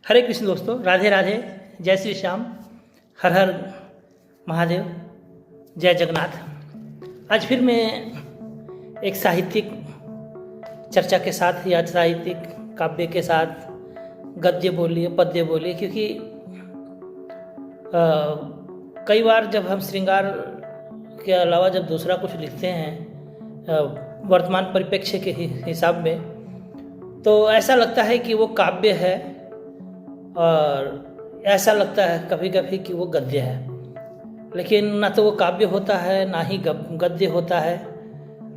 हरे कृष्ण दोस्तों, राधे राधे, जय श्री श्याम, हर हर महादेव, जय जगन्नाथ। आज फिर मैं एक साहित्यिक चर्चा के साथ या साहित्यिक काव्य के साथ गद्य बोलिए पद्य बोलिए, क्योंकि कई बार जब हम श्रृंगार के अलावा जब दूसरा कुछ लिखते हैं वर्तमान परिप्रेक्ष्य के हिसाब में, तो ऐसा लगता है कि वो काव्य है और ऐसा लगता है कभी कभी कि वो गद्य है। लेकिन ना तो वो काव्य होता है ना ही गद्य होता है।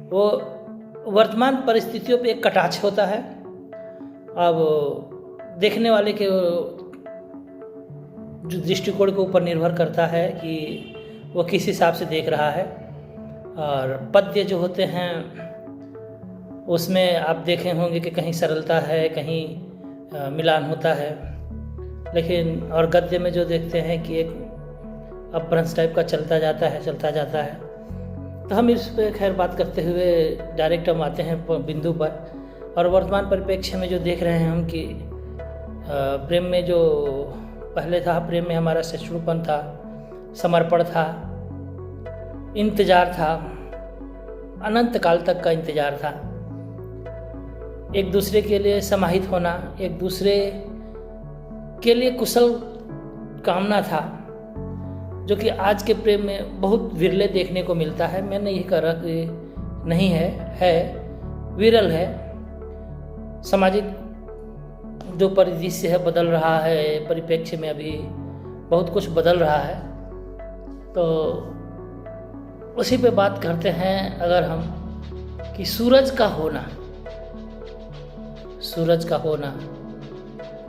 वो वर्तमान परिस्थितियों पे एक कटाक्ष होता है। अब देखने वाले के जो दृष्टिकोण के ऊपर निर्भर करता है कि वो किस हिसाब से देख रहा है। और पद्य जो होते हैं उसमें आप देखे होंगे कि कहीं सरलता है, कहीं मिलान होता है, लेकिन और गद्य में जो देखते हैं कि एक अपभ्रंश टाइप का चलता जाता है। तो हम इस पे खैर बात करते हुए डायरेक्ट हम आते हैं बिंदु पर। और वर्तमान परिप्रेक्ष्य में जो देख रहे हैं हम कि प्रेम में जो पहले था, प्रेम में हमारा सचरूपन था, समर्पण था, इंतजार था, अनंत काल तक का इंतजार था, एक दूसरे के लिए समाहित होना, एक दूसरे के लिए कुशल कामना था, जो कि आज के प्रेम में बहुत विरले देखने को मिलता है। मैं नहीं कह रहा कि नहीं है विरल है। सामाजिक जो परिदृश्य है बदल रहा है, परिप्रेक्ष्य में अभी बहुत कुछ बदल रहा है। तो उसी पे बात करते हैं अगर हम कि सूरज का होना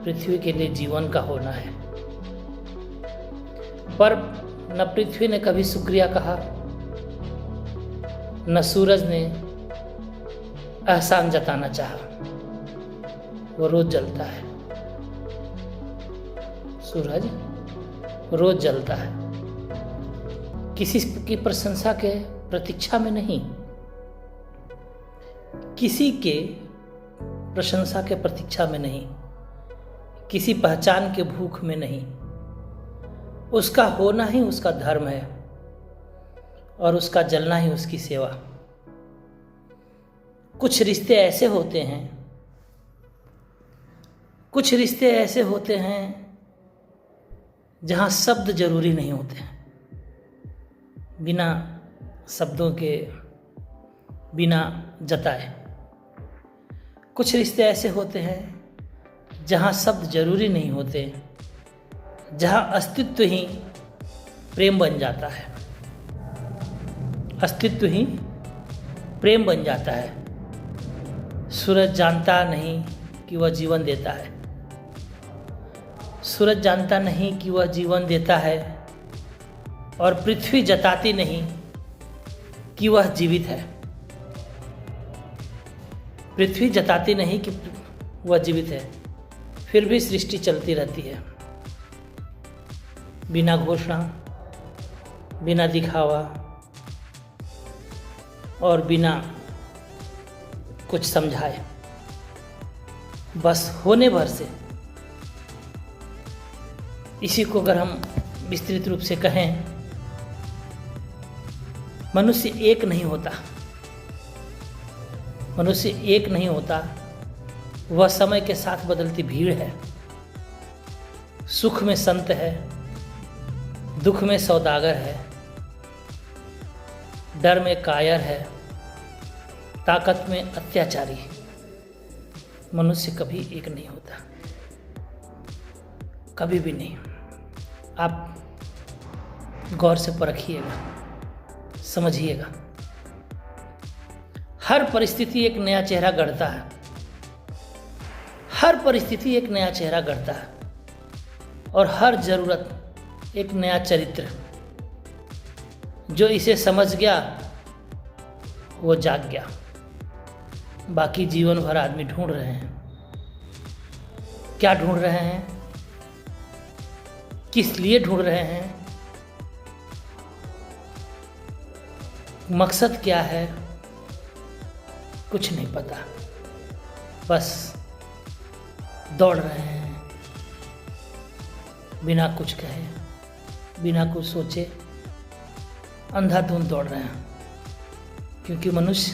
पृथ्वी के लिए जीवन का होना है। पर न पृथ्वी ने कभी शुक्रिया कहा, न सूरज ने एहसान जताना चाहा। वो रोज जलता है, सूरज रोज जलता है, किसी की प्रशंसा के प्रतीक्षा में नहीं, किसी के प्रशंसा के प्रतीक्षा में नहीं, किसी पहचान के भूख में नहीं। उसका होना ही उसका धर्म है और उसका जलना ही उसकी सेवा। कुछ रिश्ते ऐसे होते हैं जहां शब्द जरूरी नहीं होते हैं। बिना शब्दों के, बिना जताए। कुछ रिश्ते ऐसे होते हैं जहाँ शब्द जरूरी नहीं होते, जहाँ अस्तित्व ही प्रेम बन जाता है। अस्तित्व ही प्रेम बन जाता है। सूरज जानता नहीं कि वह जीवन देता है। सूरज जानता नहीं कि वह जीवन देता है और पृथ्वी जताती नहीं कि वह जीवित है। पृथ्वी जताती नहीं कि वह जीवित है, फिर भी सृष्टि चलती रहती है, बिना घोषणा, बिना दिखावा और बिना कुछ समझाए, बस होने भर से। इसी को अगर हम विस्तृत रूप से कहें, मनुष्य एक नहीं होता, वह समय के साथ बदलती भीड़ है। सुख में संत है, दुख में सौदागर है, डर में कायर है, ताकत में अत्याचारी। मनुष्य कभी एक नहीं होता, कभी भी नहीं। आप गौर से परखिएगा, समझिएगा। हर परिस्थिति एक नया चेहरा गढ़ता है। हर परिस्थिति एक नया चेहरा गढ़ता है और हर जरूरत एक नया चरित्र। जो इसे समझ गया वो जाग गया। बाकी जीवन भर आदमी ढूंढ रहे हैं। क्या ढूंढ रहे हैं? किस लिए ढूंढ रहे हैं? मकसद क्या है? कुछ नहीं पता। बस दौड़ रहे हैं, बिना कुछ कहे, बिना कुछ सोचे अंधाधुंध दौड़ रहे हैं, क्योंकि मनुष्य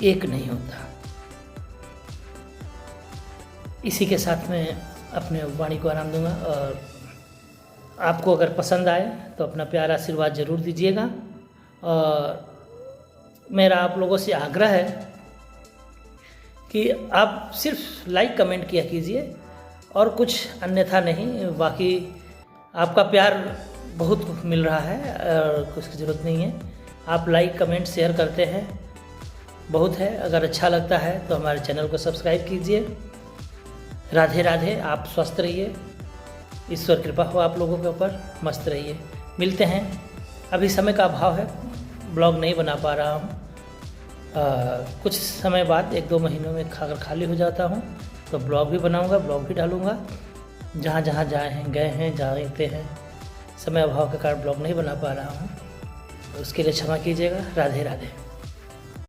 एक नहीं होता। इसी के साथ में अपने वाणी को आराम दूंगा, और आपको अगर पसंद आए तो अपना प्यारा आशीर्वाद ज़रूर दीजिएगा। और मेरा आप लोगों से आग्रह है कि आप सिर्फ लाइक कमेंट किया कीजिए और कुछ अन्यथा नहीं। बाकी आपका प्यार बहुत मिल रहा है और कुछ की ज़रूरत नहीं है। आप लाइक कमेंट शेयर करते हैं, बहुत है। अगर अच्छा लगता है तो हमारे चैनल को सब्सक्राइब कीजिए। राधे राधे। आप स्वस्थ रहिए, ईश्वर कृपा हो आप लोगों के ऊपर, मस्त रहिए। मिलते हैं। अभी समय का अभाव है, ब्लॉग नहीं बना पा रहा हूँ। कुछ समय बाद 1-2 महीनों में खाली हो जाता हूँ तो ब्लॉग भी बनाऊँगा, ब्लॉग भी डालूँगा। जहाँ जहाँ गए हैं जाते हैं, समय अभाव के कारण ब्लॉग नहीं बना पा रहा हूँ, उसके लिए क्षमा कीजिएगा। राधे राधे।